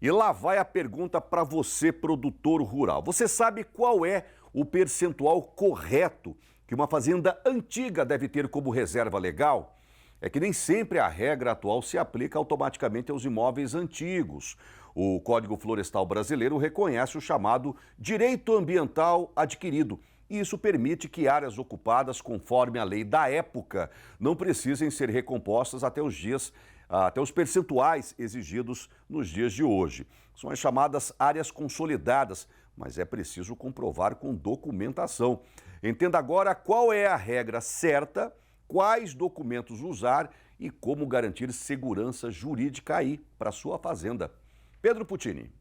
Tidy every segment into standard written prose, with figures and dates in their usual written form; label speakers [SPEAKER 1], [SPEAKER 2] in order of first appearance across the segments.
[SPEAKER 1] E lá vai a pergunta para você, produtor rural. Você sabe qual é o percentual correto que uma fazenda antiga deve ter como reserva legal? É que nem sempre a regra atual se aplica automaticamente aos imóveis antigos. O Código Florestal Brasileiro reconhece o chamado direito ambiental adquirido. E isso permite que áreas ocupadas conforme a lei da época não precisem ser recompostas até os percentuais exigidos nos dias de hoje. São as chamadas áreas consolidadas, mas é preciso comprovar com documentação. Entenda agora qual é a regra certa, quais documentos usar e como garantir segurança jurídica aí para sua fazenda. Pedro Puccini.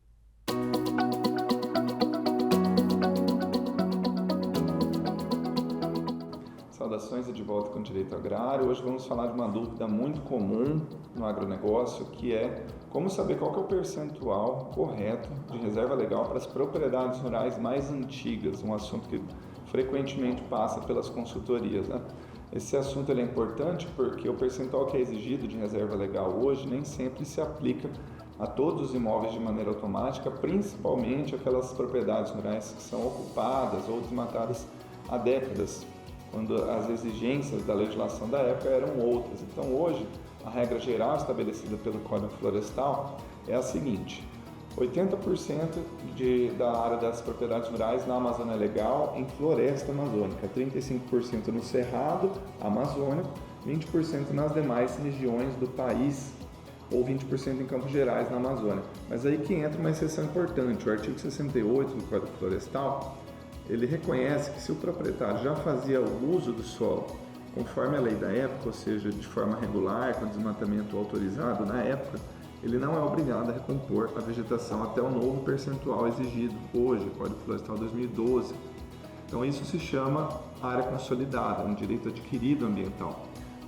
[SPEAKER 2] Saudações e de volta com o Direito Agrário. Hoje vamos falar de uma dúvida muito comum no agronegócio, que é como saber qual que é o percentual correto de reserva legal para as propriedades rurais mais antigas, um assunto que frequentemente passa pelas consultorias, né? Esse assunto é importante porque o percentual que é exigido de reserva legal hoje nem sempre se aplica a todos os imóveis de maneira automática, principalmente aquelas propriedades rurais que são ocupadas ou desmatadas há décadas, quando as exigências da legislação da época eram outras. Então hoje, a regra geral estabelecida pelo Código Florestal é a seguinte: 80% da área das propriedades rurais na Amazônia Legal em floresta amazônica, 35% no Cerrado amazônico, 20% nas demais regiões do país ou 20% em Campos Gerais, na Amazônia. Mas aí que entra uma exceção importante. O artigo 68 do Código Florestal, ele reconhece que se o proprietário já fazia o uso do solo conforme a lei da época, ou seja, de forma regular, com desmatamento autorizado na época, ele não é obrigado a recompor a vegetação até o novo percentual exigido hoje, Código Florestal 2012. Então isso se chama área consolidada, um direito adquirido ambiental.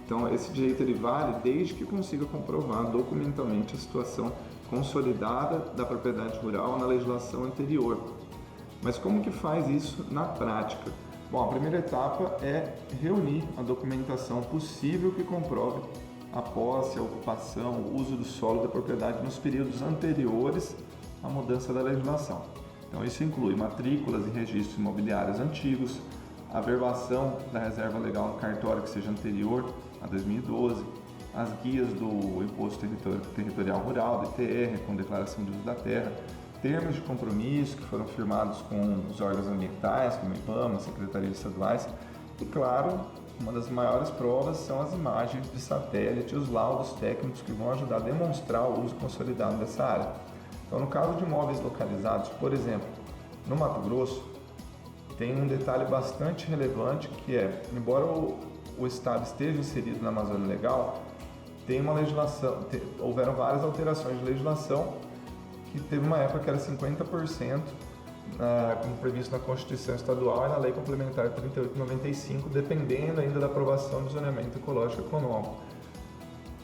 [SPEAKER 2] Então esse direito ele vale desde que consiga comprovar documentalmente a situação consolidada da propriedade rural na legislação anterior. Mas como que faz isso na prática? Bom, a primeira etapa é reunir a documentação possível que comprove a posse, a ocupação, o uso do solo da propriedade nos períodos anteriores à mudança da legislação. Então isso inclui matrículas e registros imobiliários antigos, a averbação da reserva legal no cartório que seja anterior a 2012, as guias do Imposto Territorial Rural, do ITR, com declaração de uso da terra, termos de compromisso que foram firmados com os órgãos ambientais, como IBAMA, secretarias estaduais, e claro, uma das maiores provas são as imagens de satélite e os laudos técnicos que vão ajudar a demonstrar o uso consolidado dessa área. Então, no caso de imóveis localizados, por exemplo, no Mato Grosso, tem um detalhe bastante relevante que é, embora o estado esteja inserido na Amazônia Legal, tem uma legislação, houveram várias alterações de legislação, que teve uma época que era 50%, como previsto na Constituição Estadual e na Lei Complementar 3895, dependendo ainda da aprovação do zoneamento ecológico e econômico.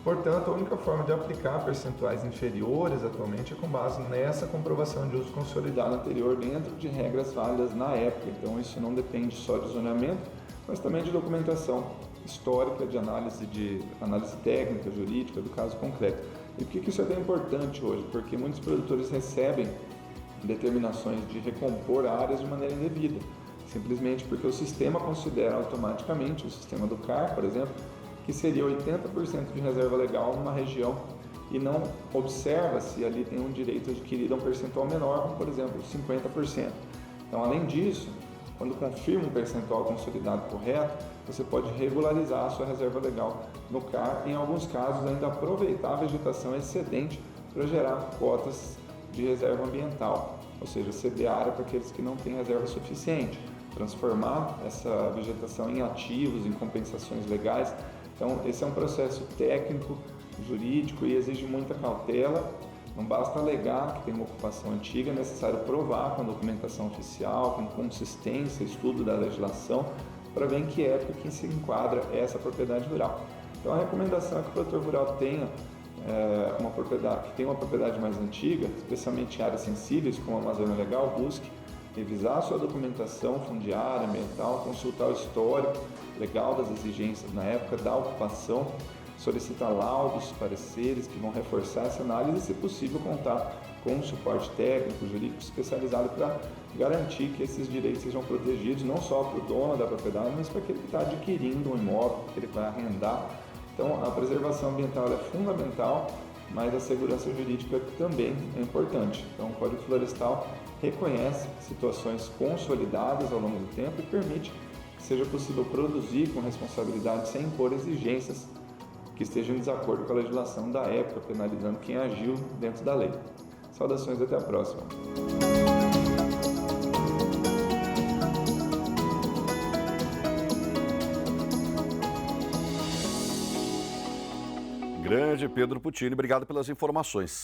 [SPEAKER 2] Portanto, a única forma de aplicar percentuais inferiores atualmente é com base nessa comprovação de uso consolidado anterior dentro de regras válidas na época. Então isso não depende só de zoneamento, mas também de documentação histórica, de análise técnica, jurídica do caso concreto. E por que isso é tão importante hoje? Porque muitos produtores recebem determinações de recompor áreas de maneira indevida, simplesmente porque o sistema considera automaticamente, o sistema do CAR, por exemplo, que seria 80% de reserva legal numa região e não observa se ali tem um direito adquirido a um percentual menor, como por exemplo 50%. Então, além disso, quando confirma um percentual consolidado correto, você pode regularizar a sua reserva legal no CAR e, em alguns casos, ainda aproveitar a vegetação excedente para gerar cotas de reserva ambiental, ou seja, ceder área para aqueles que não têm reserva suficiente, transformar essa vegetação em ativos, em compensações legais. Então, esse é um processo técnico, jurídico e exige muita cautela. Não basta alegar que tem uma ocupação antiga, é necessário provar com a documentação oficial, com consistência, estudo da legislação, para ver em que época que se enquadra essa propriedade rural. Então, a recomendação é que o produtor rural tenha uma propriedade mais antiga, especialmente em áreas sensíveis como a Amazônia Legal, busque revisar a sua documentação fundiária, ambiental, consultar o histórico legal das exigências na época da ocupação, solicita laudos, pareceres que vão reforçar essa análise e, se possível, contar com um suporte técnico, jurídico especializado para garantir que esses direitos sejam protegidos, não só para o dono da propriedade, mas para aquele que está adquirindo um imóvel, que ele vai arrendar. Então, a preservação ambiental é fundamental, mas a segurança jurídica também é importante. Então, o Código Florestal reconhece situações consolidadas ao longo do tempo e permite que seja possível produzir com responsabilidade sem impor exigências que estejam em desacordo com a legislação da época, penalizando quem agiu dentro da lei. Saudações, até a próxima.
[SPEAKER 1] Grande Pedro Puccini, obrigado pelas informações.